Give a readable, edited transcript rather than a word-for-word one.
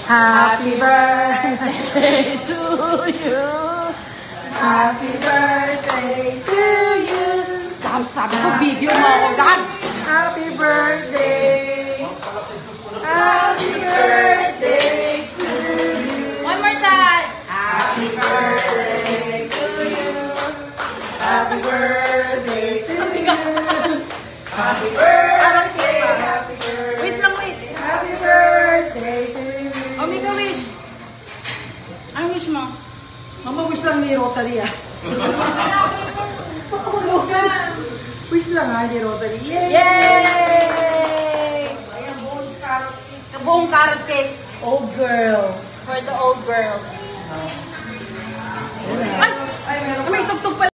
Happy birthday to you. Happy birthday to you. Gabs, sabi ko, video mo ako, Gabs. Happy birthday. Happy birthday to you. One more time. Happy birthday to you. Happy birthday to you. Happy birthday. Happy birthday. Wait lang, wait. Happy birthday to you. Oh, make a wish. Ano wish mo? Mama, wish lang ni Rosalia. Wish lang ha, ni Rosalia. Yay! Yay! Buong carrot cake Old girl. for the old girl.